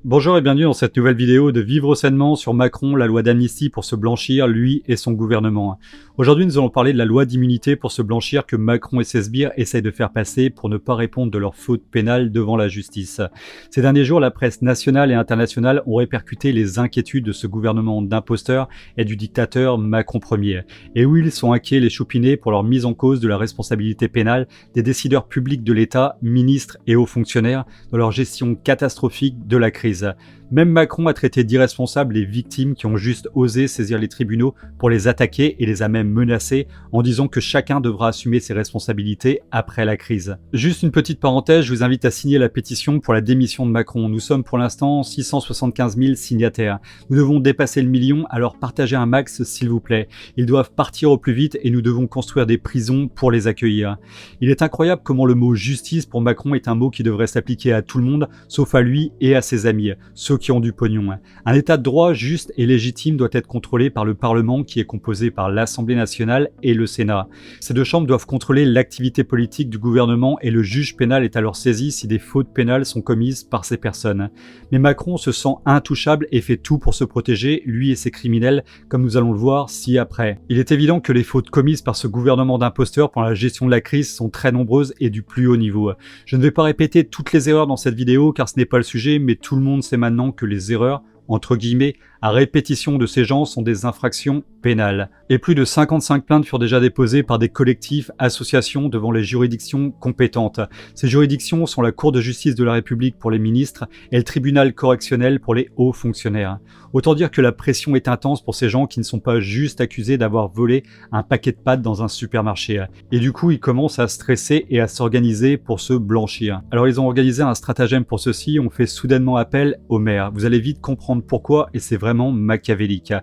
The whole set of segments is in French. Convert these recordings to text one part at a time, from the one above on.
Bonjour et bienvenue dans cette nouvelle vidéo de Vivre sainement sur Macron, la loi d'amnistie pour se blanchir, lui et son gouvernement. Aujourd'hui, nous allons parler de la loi d'immunité pour se blanchir que Macron et ses sbires essayent de faire passer pour ne pas répondre de leurs fautes pénales devant la justice. Ces derniers jours, la presse nationale et internationale ont répercuté les inquiétudes de ce gouvernement d'imposteurs et du dictateur Macron Ier. Et où ils sont inquiets les choupinés pour leur mise en cause de la responsabilité pénale des décideurs publics de l'État, ministres et hauts fonctionnaires dans leur gestion catastrophique de la crise. Même Macron a traité d'irresponsables les victimes qui ont juste osé saisir les tribunaux pour les attaquer et les a même menacés en disant que chacun devra assumer ses responsabilités après la crise. Juste une petite parenthèse, je vous invite à signer la pétition pour la démission de Macron. Nous sommes pour l'instant 675 000 signataires. Nous devons dépasser le million, alors partagez un max s'il vous plaît. Ils doivent partir au plus vite et nous devons construire des prisons pour les accueillir. Il est incroyable comment le mot justice pour Macron est un mot qui devrait s'appliquer à tout le monde, sauf à lui et à ses amis, ceux qui ont du pognon. Un état de droit juste et légitime doit être contrôlé par le Parlement qui est composé par l'Assemblée nationale et le Sénat. Ces deux chambres doivent contrôler l'activité politique du gouvernement et le juge pénal est alors saisi si des fautes pénales sont commises par ces personnes. Mais Macron se sent intouchable et fait tout pour se protéger, lui et ses criminels, comme nous allons le voir ci-après. Il est évident que les fautes commises par ce gouvernement d'imposteurs pendant la gestion de la crise sont très nombreuses et du plus haut niveau. Je ne vais pas répéter toutes les erreurs dans cette vidéo car ce n'est pas le sujet, mais tout le monde sait maintenant que les erreurs, entre guillemets, à répétition de ces gens sont des infractions pénales. Et plus de 55 plaintes furent déjà déposées par des collectifs, associations devant les juridictions compétentes. Ces juridictions sont la Cour de justice de la République pour les ministres et le tribunal correctionnel pour les hauts fonctionnaires. Autant dire que la pression est intense pour ces gens qui ne sont pas juste accusés d'avoir volé un paquet de pâtes dans un supermarché. Et du coup, ils commencent à stresser et à s'organiser pour se blanchir. Alors ils ont organisé un stratagème pour ceci, on fait soudainement appel aux maires. Vous allez vite comprendre pourquoi et c'est vraiment machiavélique.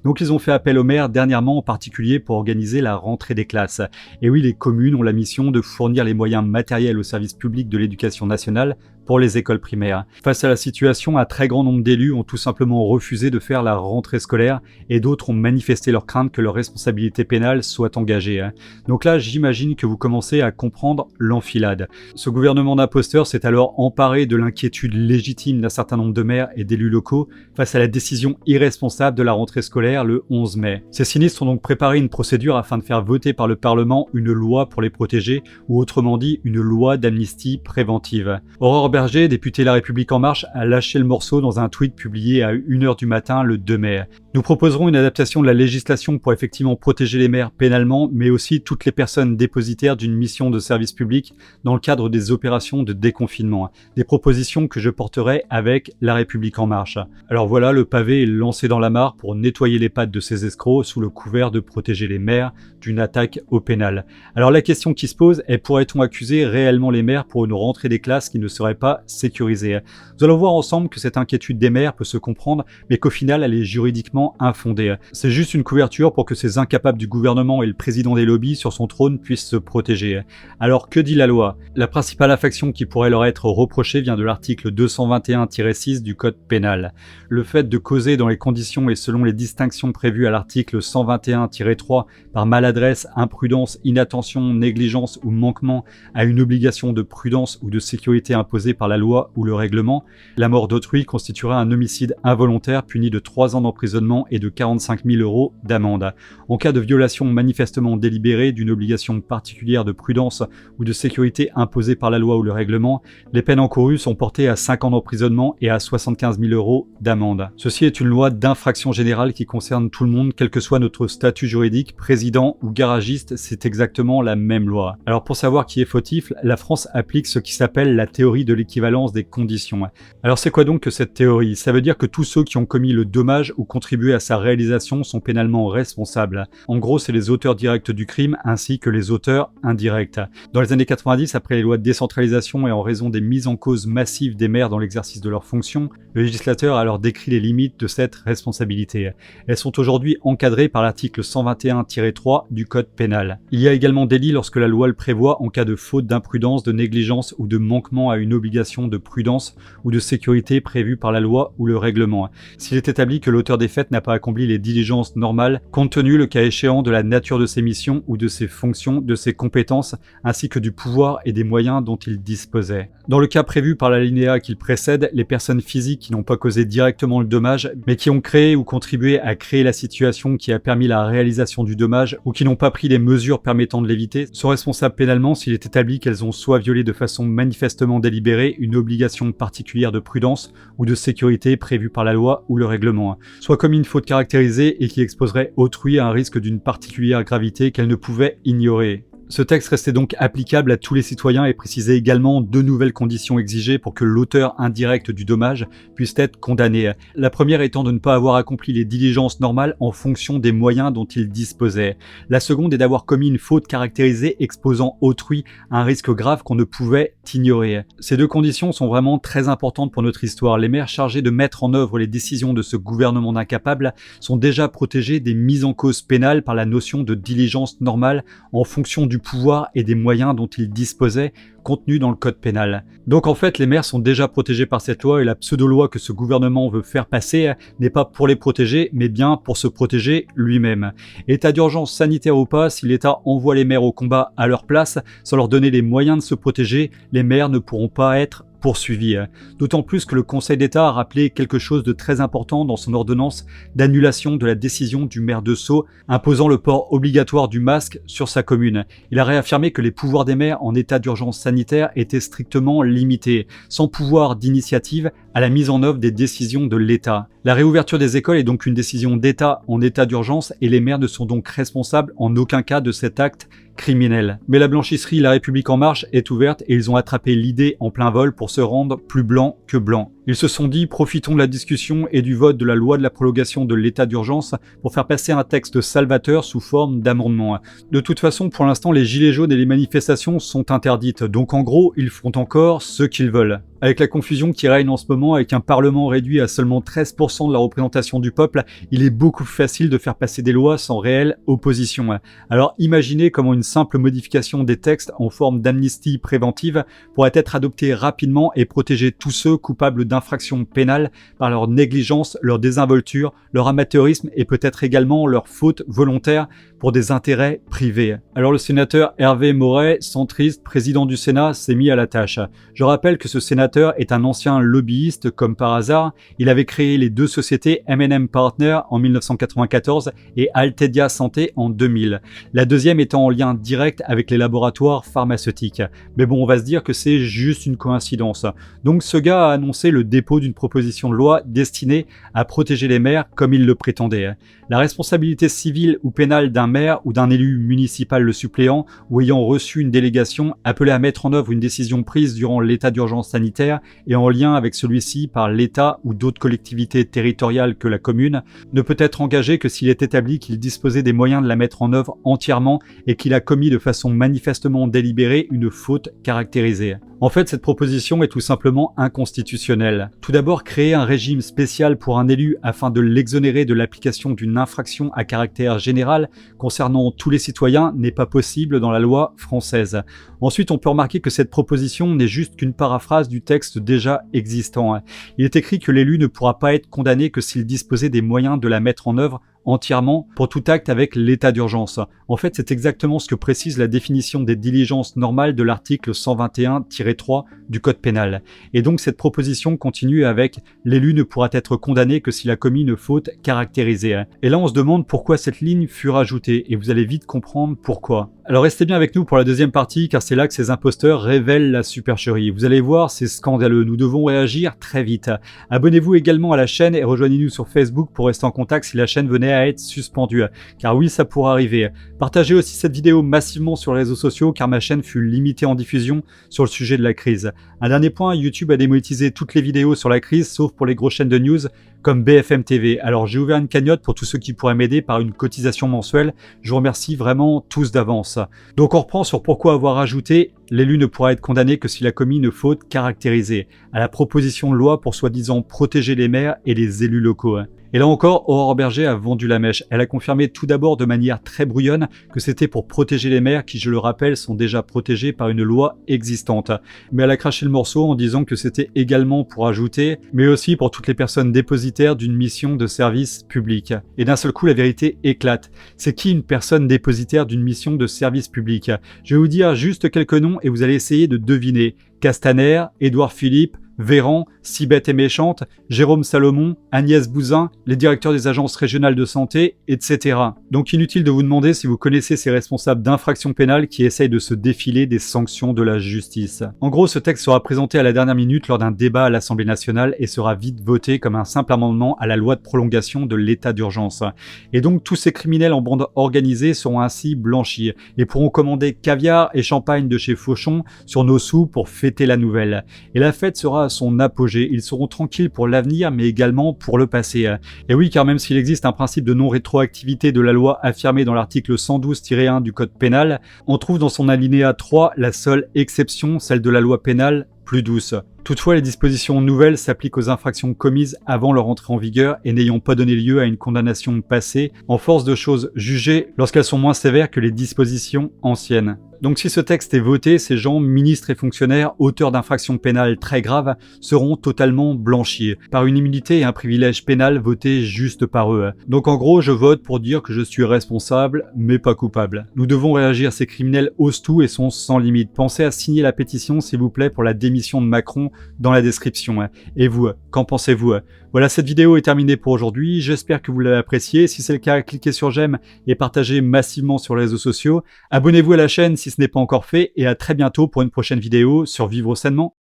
Donc ils ont fait appel aux maires dernièrement en particulier pour organiser la rentrée des classes. Et oui, les communes ont la mission de fournir les moyens matériels au service public de l'éducation nationale pour les écoles primaires. Face à la situation, un très grand nombre d'élus ont tout simplement refusé de faire la rentrée scolaire et d'autres ont manifesté leur crainte que leur responsabilité pénale soit engagée. Donc là, j'imagine que vous commencez à comprendre l'enfilade. Ce gouvernement d'imposteurs s'est alors emparé de l'inquiétude légitime d'un certain nombre de maires et d'élus locaux face à la décision irresponsable de la rentrée scolaire le 11 mai. Ces sinistres ont donc préparé une procédure afin de faire voter par le Parlement une loi pour les protéger, ou autrement dit une loi d'amnistie préventive. Aurore Berger, députée La République En Marche, a lâché le morceau dans un tweet publié à 1h du matin le 2 mai. Nous proposerons une adaptation de la législation pour effectivement protéger les maires pénalement, mais aussi toutes les personnes dépositaires d'une mission de service public dans le cadre des opérations de déconfinement. Des propositions que je porterai avec La République En Marche. Alors voilà, le pavé est lancé dans la mare pour nettoyer les pattes de ces escrocs sous le couvert de protéger les maires d'une attaque au pénal. Alors la question qui se pose est, pourrait-on accuser réellement les maires pour une rentrée des classes qui ne serait pas sécurisée? Nous allons voir ensemble que cette inquiétude des maires peut se comprendre, mais qu'au final elle est juridiquement infondée. C'est juste une couverture pour que ces incapables du gouvernement et le président des lobbies sur son trône puissent se protéger. Alors que dit la loi? La principale infraction qui pourrait leur être reprochée vient de l'article 221-6 du code pénal. Le fait de causer dans les conditions et selon les distinctions prévues à l'article 121-3 par maladresse, imprudence, inattention, négligence ou manquement à une obligation de prudence ou de sécurité imposée par la loi ou le règlement, la mort d'autrui constituera un homicide involontaire puni de 3 ans d'emprisonnement et de 45 000 € d'amende. En cas de violation manifestement délibérée d'une obligation particulière de prudence ou de sécurité imposée par la loi ou le règlement, les peines encourues sont portées à 5 ans d'emprisonnement et à 75 000 € d'amende. Ceci est une loi d'infraction générale qui concerne tout le monde, quel que soit notre statut juridique, président ou garagiste, c'est exactement la même loi. Alors pour savoir qui est fautif, la France applique ce qui s'appelle la théorie de l'équivalence des conditions. Alors c'est quoi donc que cette théorie? Ça veut dire que tous ceux qui ont commis le dommage ou contribué à sa réalisation sont pénalement responsables. En gros, c'est les auteurs directs du crime ainsi que les auteurs indirects. Dans les années 90, après les lois de décentralisation et en raison des mises en cause massives des maires dans l'exercice de leurs fonctions, le législateur a alors décrit les limites de cette responsabilité. Elles sont aujourd'hui encadrées par l'article 121-3 du code pénal. Il y a également délit lorsque la loi le prévoit en cas de faute d'imprudence, de négligence ou de manquement à une obligation de prudence ou de sécurité prévue par la loi ou le règlement. S'il est établi que l'auteur des faits fait n'a pas accompli les diligences normales, compte tenu le cas échéant de la nature de ses missions ou de ses fonctions, de ses compétences, ainsi que du pouvoir et des moyens dont il disposait. Dans le cas prévu par l'alinéa qu'il précède, les personnes physiques qui n'ont pas causé directement le dommage, mais qui ont créé ou contribué à créer la situation qui a permis la réalisation du dommage, ou qui n'ont pas pris les mesures permettant de l'éviter, sont responsables pénalement s'il est établi qu'elles ont soit violé de façon manifestement délibérée une obligation particulière de prudence ou de sécurité prévue par la loi ou le règlement, soit commis une faute caractérisée et qui exposerait autrui à un risque d'une particulière gravité qu'elle ne pouvait ignorer. Ce texte restait donc applicable à tous les citoyens et précisait également 2 nouvelles conditions exigées pour que l'auteur indirect du dommage puisse être condamné. La première étant de ne pas avoir accompli les diligences normales en fonction des moyens dont il disposait. La seconde est d'avoir commis une faute caractérisée exposant autrui à un risque grave qu'on ne pouvait ignorer. Ces 2 conditions sont vraiment très importantes pour notre histoire. Les maires chargés de mettre en œuvre les décisions de ce gouvernement d'incapables sont déjà protégés des mises en cause pénales par la notion de diligence normale en fonction du pouvoir et des moyens dont ils disposaient contenus dans le code pénal. Donc en fait, les maires sont déjà protégés par cette loi et la pseudo-loi que ce gouvernement veut faire passer n'est pas pour les protéger, mais bien pour se protéger lui-même. État d'urgence sanitaire ou pas, si l'État envoie les maires au combat à leur place, sans leur donner les moyens de se protéger, les maires ne pourront pas être poursuivi. D'autant plus que le Conseil d'État a rappelé quelque chose de très important dans son ordonnance d'annulation de la décision du maire de Sceaux imposant le port obligatoire du masque sur sa commune. Il a réaffirmé que les pouvoirs des maires en état d'urgence sanitaire étaient strictement limités, sans pouvoir d'initiative à la mise en œuvre des décisions de l'État. La réouverture des écoles est donc une décision d'État en état d'urgence et les maires ne sont donc responsables en aucun cas de cet acte criminel. Mais la blanchisserie La République En Marche est ouverte et ils ont attrapé l'idée en plein vol pour se rendre plus blanc que blanc. Ils se sont dit, profitons de la discussion et du vote de la loi de la prolongation de l'état d'urgence pour faire passer un texte salvateur sous forme d'amendement. De toute façon, pour l'instant, les gilets jaunes et les manifestations sont interdites, donc en gros, ils font encore ce qu'ils veulent. Avec la confusion qui règne en ce moment, avec un parlement réduit à seulement 13% de la représentation du peuple, il est beaucoup plus facile de faire passer des lois sans réelle opposition. Alors imaginez comment une simple modification des textes en forme d'amnistie préventive pourrait être adoptée rapidement et protéger tous ceux coupables d'infractions pénales par leur négligence, leur désinvolture, leur amateurisme et peut-être également leur faute volontaire pour des intérêts privés. Alors le sénateur Hervé Moret, centriste, président du Sénat, s'est mis à la tâche. Je rappelle que ce sénateur est un ancien lobbyiste comme par hasard. Il avait créé les 2 sociétés M&M Partners en 1994 et Altedia Santé en 2000. La deuxième étant en lien direct avec les laboratoires pharmaceutiques. Mais bon, on va se dire que c'est juste une coïncidence. Donc ce gars a annoncé le dépôt d'une proposition de loi destinée à protéger les maires comme il le prétendait. La responsabilité civile ou pénale d'un maire ou d'un élu municipal le suppléant ou ayant reçu une délégation appelée à mettre en œuvre une décision prise durant l'état d'urgence sanitaire et en lien avec celui-ci par l'État ou d'autres collectivités territoriales que la commune ne peut être engagée que s'il est établi qu'il disposait des moyens de la mettre en œuvre entièrement et qu'il a commis de façon manifestement délibérée une faute caractérisée. En fait, cette proposition est tout simplement inconstitutionnelle. Tout d'abord, créer un régime spécial pour un élu afin de l'exonérer de l'application d'une infraction à caractère général concernant tous les citoyens n'est pas possible dans la loi française. Ensuite, on peut remarquer que cette proposition n'est juste qu'une paraphrase du texte déjà existant. Il est écrit que l'élu ne pourra pas être condamné que s'il disposait des moyens de la mettre en œuvre entièrement pour tout acte avec l'état d'urgence. En fait, c'est exactement ce que précise la définition des diligences normales de l'article 121-3 du Code pénal. Et donc cette proposition continue avec « l'élu ne pourra être condamné que s'il a commis une faute caractérisée ». Et là, on se demande pourquoi cette ligne fut rajoutée et vous allez vite comprendre pourquoi. Alors restez bien avec nous pour la deuxième partie car c'est là que ces imposteurs révèlent la supercherie. Vous allez voir, c'est scandaleux, nous devons réagir très vite. Abonnez-vous également à la chaîne et rejoignez-nous sur Facebook pour rester en contact si la chaîne venait à être suspendue, car oui, ça pourra arriver. Partagez aussi cette vidéo massivement sur les réseaux sociaux car ma chaîne fut limitée en diffusion sur le sujet de la crise. Un dernier point, YouTube a démonétisé toutes les vidéos sur la crise sauf pour les grosses chaînes de news comme BFM TV. Alors j'ai ouvert une cagnotte pour tous ceux qui pourraient m'aider par une cotisation mensuelle. Je vous remercie vraiment tous d'avance. Donc on reprend sur pourquoi avoir ajouté « l'élu ne pourra être condamné que s'il a commis une faute caractérisée » à la proposition de loi pour soi-disant protéger les maires et les élus locaux. Et là encore, Aurore Bergé a vendu la mèche. Elle a confirmé tout d'abord de manière très brouillonne que c'était pour protéger les maires qui, je le rappelle, sont déjà protégés par une loi existante. Mais elle a craché le morceau en disant que c'était également pour ajouter, mais aussi pour toutes les personnes dépositaires dépositaire d'une mission de service public. Et d'un seul coup, la vérité éclate. C'est qui une personne dépositaire d'une mission de service public? Je vais vous dire juste quelques noms et vous allez essayer de deviner. Castaner, Édouard Philippe, Véran, Si bête et méchante, Jérôme Salomon, Agnès Buzyn, les directeurs des agences régionales de santé, etc. Donc inutile de vous demander si vous connaissez ces responsables d'infractions pénales qui essayent de se défiler des sanctions de la justice. En gros, ce texte sera présenté à la dernière minute lors d'un débat à l'Assemblée nationale et sera vite voté comme un simple amendement à la loi de prolongation de l'état d'urgence. Et donc tous ces criminels en bande organisée seront ainsi blanchis et pourront commander caviar et champagne de chez Fauchon sur nos sous pour fêter la nouvelle. Et la fête sera à son apogée. Ils seront tranquilles pour l'avenir, mais également pour le passé. Et oui, car même s'il existe un principe de non-rétroactivité de la loi affirmé dans l'article 112-1 du Code pénal, on trouve dans son alinéa 3 la seule exception, celle de la loi pénale plus douce. Toutefois, les dispositions nouvelles s'appliquent aux infractions commises avant leur entrée en vigueur et n'ayant pas donné lieu à une condamnation passée, en force de choses jugées lorsqu'elles sont moins sévères que les dispositions anciennes. Donc si ce texte est voté, ces gens, ministres et fonctionnaires, auteurs d'infractions pénales très graves, seront totalement blanchis, par une immunité et un privilège pénal voté juste par eux. Donc en gros, je vote pour dire que je suis responsable, mais pas coupable. Nous devons réagir, ces criminels osent tout et sont sans limite. Pensez à signer la pétition, s'il vous plaît, pour la démission de Macron dans la description. Et vous, qu'en pensez-vous? Voilà, cette vidéo est terminée pour aujourd'hui, j'espère que vous l'avez appréciée. Si c'est le cas, cliquez sur j'aime et partagez massivement sur les réseaux sociaux. Abonnez-vous à la chaîne si ce n'est pas encore fait et à très bientôt pour une prochaine vidéo sur Vivre Sainement.